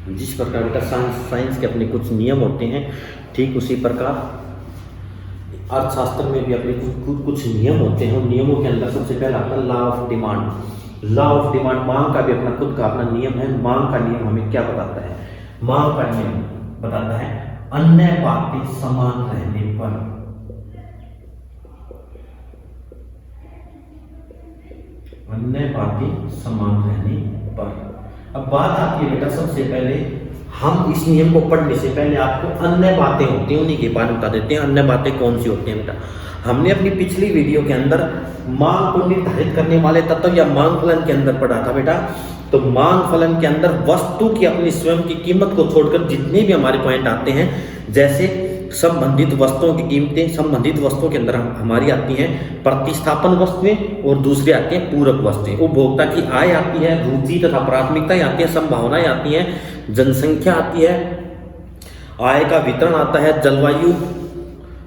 जिस प्रकार बेटा साइंस के अपने कुछ नियम होते हैं, ठीक उसी प्रकार अर्थशास्त्र में भी अपने कुछ नियम होते हैं। उन नियमों के अंदर सबसे पहला आता है law of demand. Law of demand, मांग का भी अपना खुद का अपना नियम है। मांग का नियम हमें क्या बताता है? मांग का नियम बताता है अन्य बातें समान रहने पर, अन्य बातें समान रहने पर। अब बात आती है बेटा, सबसे पहले हम इस नियम को पढ़ने से पहले आपको अन्य बातें होती हैं उन्हीं के बारे में बता देते हैं। अन्य बातें कौन सी होती हैं बेटा? हमने अपनी पिछली वीडियो के अंदर मांग को निर्धारित करने वाले तत्व या मांग फलन के अंदर पढ़ा था बेटा। तो मांग फलन के अंदर वस्तु की अपनी स्वयं की कीमत को छोड़कर जितने भी हमारे पॉइंट आते हैं, जैसे संबंधित वस्तुओं की कीमतें, संबंधित वस्तुओं के अंदर हमारी आती हैं प्रतिस्थापन वस्तुएं और दूसरी आती हैं पूरक वस्तुएं। उपभोक्ता की आय आती है, रुचि तथा प्राथमिकताएं आती है, संभावनाएं आती हैं, जनसंख्या आती है, आय का वितरण आता है, जलवायु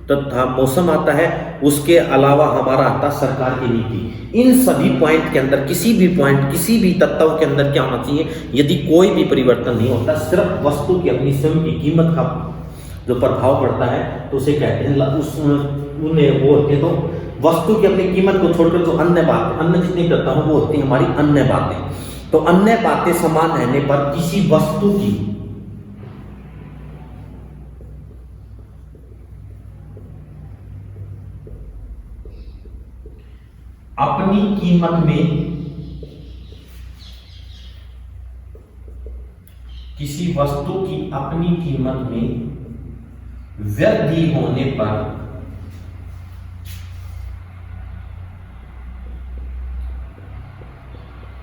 तथा मौसम आता है, उसके अलावा हमारा आता है सरकार की नीति। इन सभी पॉइंट के अंदर किसी भी पॉइंट, किसी भी तत्व के अंदर क्या होना चाहिए? यदि कोई भी परिवर्तन नहीं होता, सिर्फ वस्तु की अपनी स्वयं की कीमत का जो प्रभाव पड़ता है, तो उसे कहते हैं उन्हें वो होते हैं। तो वस्तु की अपनी कीमत को छोड़कर जो अन्य बातें, अन्य जितनी करता हूं वो होती है हमारी अन्य बातें। तो अन्य बातें समान रहने पर किसी वस्तु की अपनी कीमत में, किसी वस्तु की अपनी कीमत में वृद्धि होने पर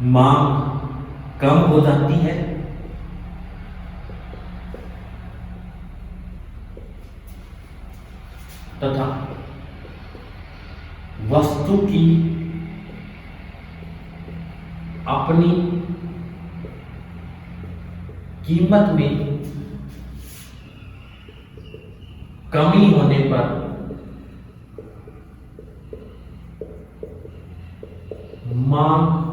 मांग कम हो जाती है तथा वस्तु की अपनी कीमत में कमी होने पर मांग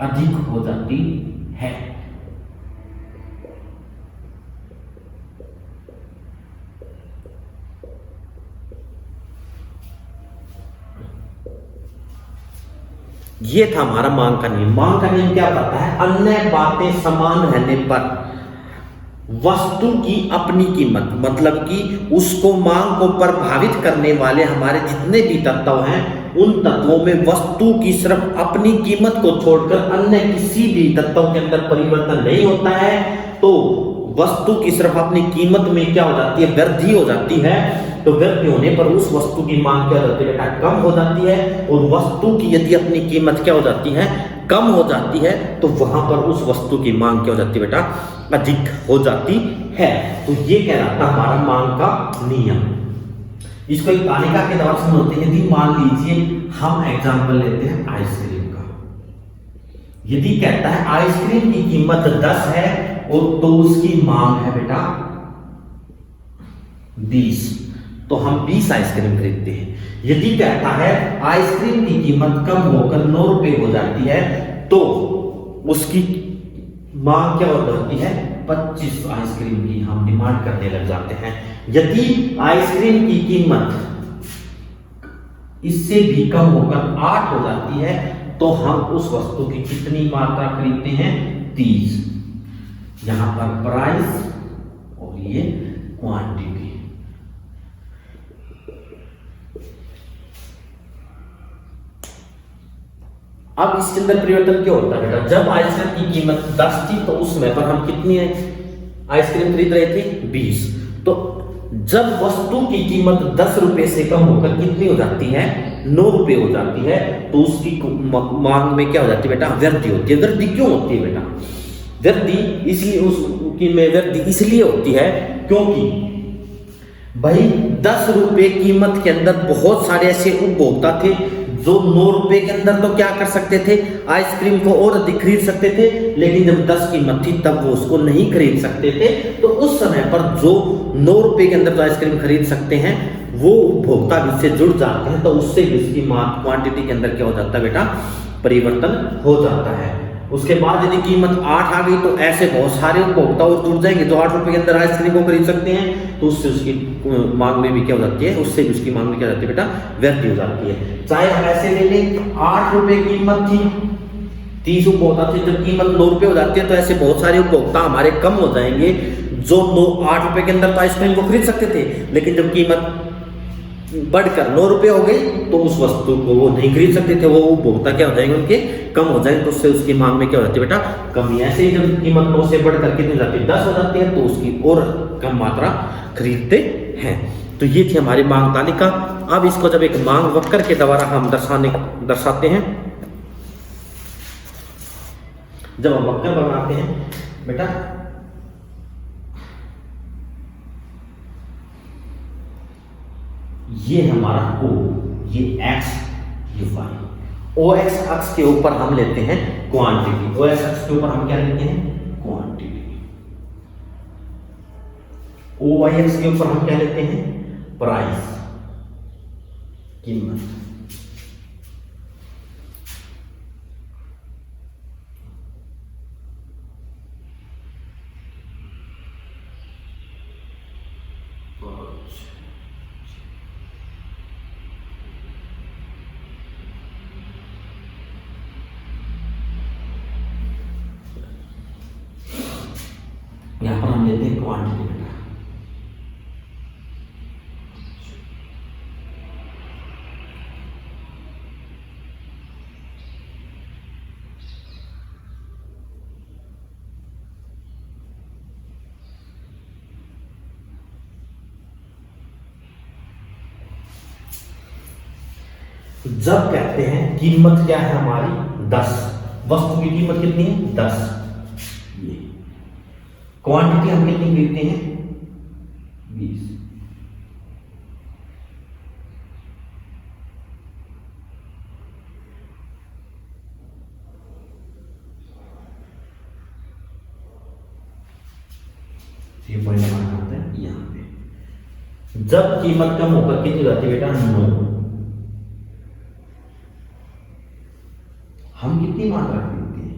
अधिक हो जाती है। ये था हमारा मांग का नियम। मांग का नियम क्या बताता है? अन्य बातें समान रहने पर वस्तु की अपनी कीमत, मतलब कि उसको मांग को प्रभावित करने वाले हमारे जितने भी तत्व हैं, उन तत्वों में वस्तु की सिर्फ अपनी कीमत को छोड़कर अन्य किसी भी तत्वों के अंदर परिवर्तन नहीं होता है, तो वस्तु की सिर्फ अपनी कीमत में क्या हो जाती है? वृद्धि हो जाती है। तो वृद्धि होने पर उस वस्तु की मांग क्या हो जाती है बेटा? कम हो जाती है। और वस्तु की यदि अपनी कीमत क्या हो जाती है? कम हो जाती है, तो वहां पर उस वस्तु की मांग क्या हो जाती है बेटा? अधिक हो जाती है। तो ये कहलाता हमारा मांग का नियम। इसको एक तालिका के द्वारा समझते हैं। यदि मान लीजिए हम एग्जांपल लेते हैं आइसक्रीम का। यदि कहता है आइसक्रीम की कीमत 10 है और तो उसकी मांग है बेटा 20, तो हम 20 आइसक्रीम खरीदते हैं। यदि कहता है आइसक्रीम की कीमत कम होकर 9 रुपए हो जाती है, तो उसकी मांग क्या हो जाती है? 25 आइसक्रीम की हम डिमांड करने लग जाते हैं। यदि आइसक्रीम की कीमत इससे भी कम होकर 8 हो जाती है, तो हम उस वस्तु की कितनी मात्रा खरीदते हैं? 30। यहां पर प्राइस और ये क्वांटिटी। अब इसके अंदर परिवर्तन क्या होता है बेटा? जब आइसक्रीम की कीमत 10 थी, तो उस समय पर हम कितनी आइसक्रीम खरीद रहे थे? 20। तो जब वस्तु की कीमत 10 रुपए से कम होकर कितनी हो जाती है? 9 रुपए हो जाती है, तो उसकी मांग में क्या हो जाती है बेटा? वृद्धि होती है। वृद्धि क्यों होती है बेटा? वृद्धि इसलिए उसकी में वृद्धि इसलिए होती है क्योंकि भाई 10 रुपए कीमत के अंदर बहुत सारे ऐसे उपभोक्ता थे जो 9 रुपए के अंदर तो क्या कर सकते थे? आइसक्रीम को और अधिक खरीद सकते थे, लेकिन जब 10 कीमत थी तब वो उसको नहीं खरीद सकते थे। तो उस समय पर जो 9 रुपए के अंदर जो आइसक्रीम खरीद सकते हैं, वो उपभोक्ता इससे जुड़ जाते हैं, तो उससे भी इसकी क्वांटिटी के अंदर क्या हो जाता है बेटा? परिवर्तन हो जाता है। उसके बाद यदि कीमत 8 आ गई तो ऐसे बहुत सारे उपभोक्ता और जुड़ जाएंगे जो 8 रुपए के अंदर आइसक्रीम को खरीद सकते हैं, तो उससे उसकी मांग में भी क्या हो जाती है, उससे भी उसकी मांग में क्या हो जाती है बेटा, वृद्धि हो जाती है। चाहे हम ऐसे ले लें 8 रुपए कीमत थी, 30 उपभोक्ता थे, जब कीमत 9 रुपए हो जाती है तो ऐसे बहुत सारे उपभोक्ता हमारे कम हो जाएंगे जो 8 रुपए के अंदर तो आइसक्रीम को खरीद सकते थे, लेकिन जब कीमत बढ़कर 9 रुपए हो गई तो उस वस्तु को वो नहीं खरीद सकते थे, वो उपभोक्ता क्या हो जाएंगे, उनके कम हो जाएंगे, तो उससे उसकी मांग में क्या हो जाती है बेटा, कमी। ऐसे ही जब कीमत 9 से बढ़कर कितनी जाती है, 10 हो जाती है, तो उसकी और कम मात्रा खरीदते हैं। तो ये थी हमारी मांग तालिका। अब इसको जब एक मांग वक्र के द्वारा हम दर्शाते हैं, जब हम वक्र बनाते हैं बेटा, ये हमारा O, ये X, ये Y। OX अक्ष के ऊपर हम लेते हैं क्वांटिटी, OX अक्ष के ऊपर हम क्या लेते हैं, क्वांटिटी। OY अक्ष के ऊपर हम क्या लेते हैं, प्राइस, कीमत। यहां पर हम लेते हैं क्वांटिटी बेटा। जब कहते हैं कीमत क्या है हमारी 10, वस्तु की कीमत कितनी है 10, ये क्वांटिटी हम कितनी खरीदते हैं 20। ये पॉइंट हमारा आता है यहां पे। जब कीमत कम होकर कितनी जाती है बेटा 9, हम कितनी मात्रा खरीदते हैं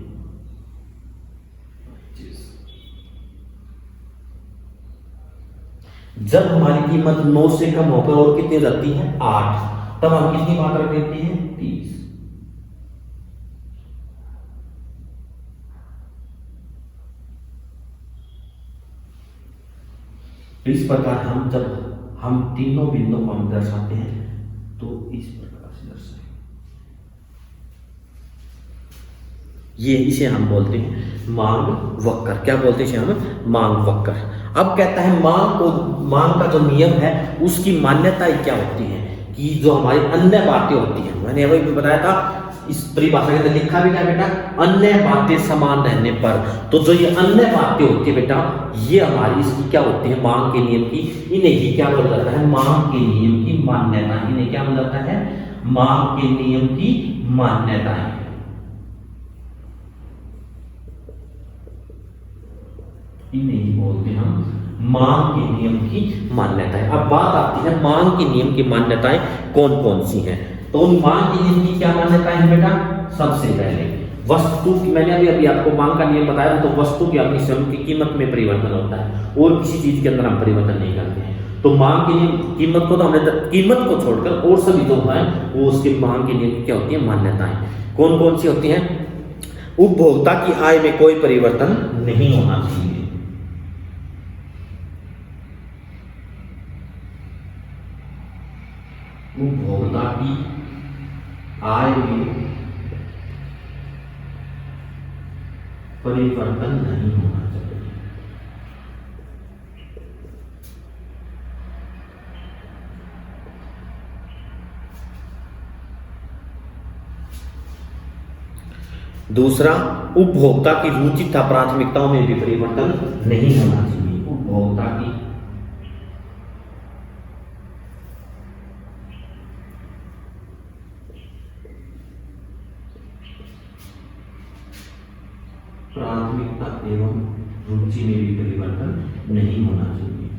25। जब हमारी कीमत 9 से कम होकर और कितनी जाती है 8, तब हम कितनी मात्रा खरीदते हैं 30। इस प्रकार हम जब हम तीनों बिंदुओं को हम दर्शाते हैं तो इस प्रकार से दर्शाएं, ये इसे हम बोलते हैं मांग वक्र। क्या बोलते हैं इसे हम, मांग वक्र। अब कहता है मांग का जो नियम है उसकी मान्यताएं क्या होती हैं, कि जो हमारी अन्य बातें होती हैं, मैंने अभी बताया था इस परिभाषा के अंदर लिखा भी क्या बेटा, अन्य बातें समान रहने पर। तो जो ये अन्य बातें होती है बेटा, ये हमारी इसकी क्या होती है, मांग के नियम की, इन्हें ही क्या बोला जाता है, मांग के नियम की मान्यता। इन्हें क्या बोला जाता है, मांग के नियम की मान्यताएं। इन्हें ही बोलते हैं हम मांग के नियम की मान्यताएं। अब बात आती है मांग के नियम की मान्यताएं कौन कौन सी हैं। तो उन मांग के नियम की क्या मान्यताएं हैं बेटा, सबसे पहले वस्तु की, मैंने अभी आपको मांग का नियम बताया था, तो वस्तु की अपनी स्वयं की कीमत में परिवर्तन होता है और किसी चीज के अंदर हम परिवर्तन नहीं करते हैं। तो मांग के नियम, कीमत को तो हमने, कीमत को छोड़कर और सभी जो है वो उसके मांग के नियम की क्या होती है, मान्यताएं। कौन कौन सी होती हैं, उपभोक्ता की आय में कोई परिवर्तन नहीं होना चाहिए, उपभोक्ता की आय में परिवर्तन नहीं होना चाहिए। दूसरा, उपभोक्ता की रुचि तथा प्राथमिकताओं में भी परिवर्तन नहीं होना चाहिए। उपभोक्ता की प्राथमिकता एवं रुचि में भी परिवर्तन नहीं होना चाहिए।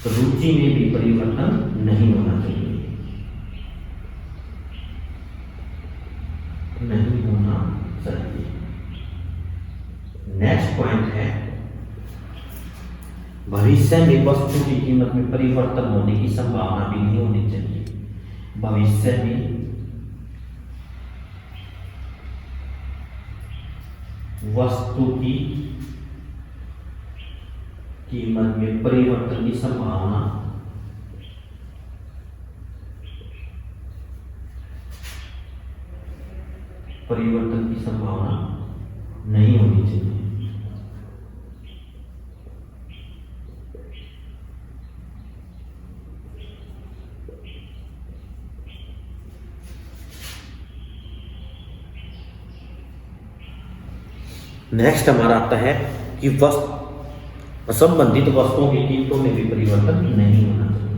रुचि में भी परिवर्तन नहीं होना चाहिए। भविष्य में वस्तु की कीमत में परिवर्तन होने की संभावना भी नहीं होनी चाहिए। भविष्य में वस्तु की कीमत में परिवर्तन की संभावना नहीं होनी चाहिए। नेक्स्ट हमारा आता है कि संबंधित वस्तुओं की कीमतों में भी परिवर्तन नहीं होना चाहिए।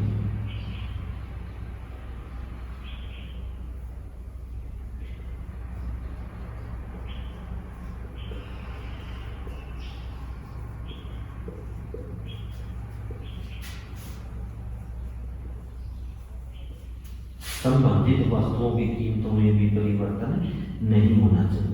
संबंधित वस्तुओं की कीमतों में भी परिवर्तन नहीं होना चाहिए।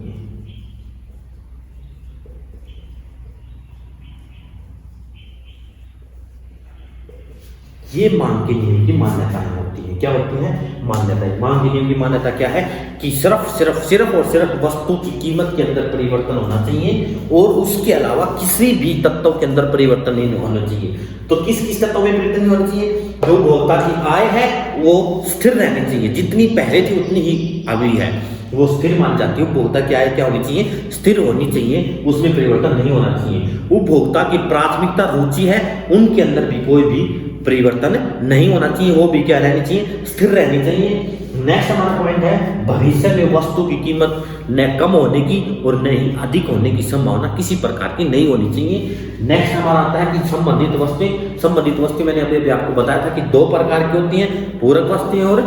ये मांग के नियम की मान्यताएं होती है। क्या होती है? मान्यताएं। मांग के नियम की मान्यता क्या है कि सिर्फ और सिर्फ वस्तु की कीमत के अंदर परिवर्तन होना चाहिए और उसके अलावा किसी भी तत्व के अंदर परिवर्तन नहीं होना चाहिए। तो किस तत्व में परिवर्तन नहीं होना चाहिए? जो उपभोक्ता की आय है वो स्थिर रहनी चाहिए, जितनी पहले थी उतनी ही अभी है, वो स्थिर मान जाती है। उपभोक्ता की आय क्या होनी चाहिए? स्थिर होनी चाहिए, उसमें परिवर्तन नहीं होना चाहिए। उपभोक्ता की प्राथमिकता रुचि है, उनके अंदर भी कोई भी परिवर्तन नहीं होना चाहिए, वो भी क्या रहनी चाहिए? स्थिर रहनी चाहिए। नेक्स्ट हमारा पॉइंट है भविष्य में वस्तु की कीमत न कम होने की और न ही अधिक होने की संभावना किसी प्रकार की नहीं होनी चाहिए। नेक्स्ट हमारा आता है कि संबंधित वस्तुएं मैंने अभी आपको बताया था कि दो प्रकार की होती हैं, पूरक वस्तुएं और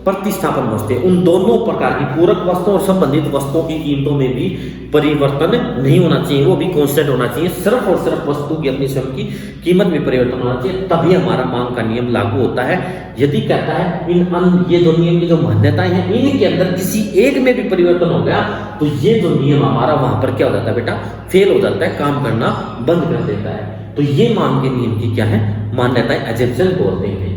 प्रतिस्थापन वस्तुएं। उन दोनों प्रकार की पूरक वस्तुओं और संबंधित वस्तुओं की कीमतों में भी परिवर्तन नहीं होना चाहिए, वो भी कांस्टेंट होना चाहिए। सिर्फ और सिर्फ वस्तु की अपनी स्वयं की कीमत में परिवर्तन होना चाहिए, तभी हमारा मांग का नियम लागू होता है। यदि कहता है ये जो नियम की जो मान्यताएं हैं इनके अंदर किसी एक में भी परिवर्तन हो गया तो ये जो नियम हमारा वहां पर क्या हो जाता है बेटा? फेल हो जाता है, काम करना बंद कर देता है। तो ये मांग के नियम की क्या है? मान्यताएं, एजम्पशन बोलते हैं।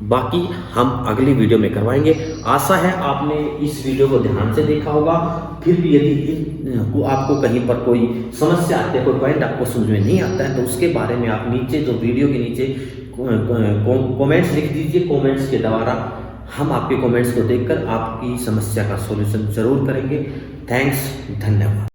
बाकी हम अगली वीडियो में करवाएंगे। आशा है आपने इस वीडियो को ध्यान से देखा होगा। फिर भी यदि आपको कहीं पर कोई समस्या आती है, कोई पॉइंट आपको समझ में नहीं आता है तो उसके बारे में आप नीचे जो वीडियो के नीचे कमेंट्स लिख दीजिए। कमेंट्स के द्वारा हम आपके कमेंट्स को देखकर आपकी समस्या का सॉल्यूशन जरूर करेंगे। थैंक्स, धन्यवाद।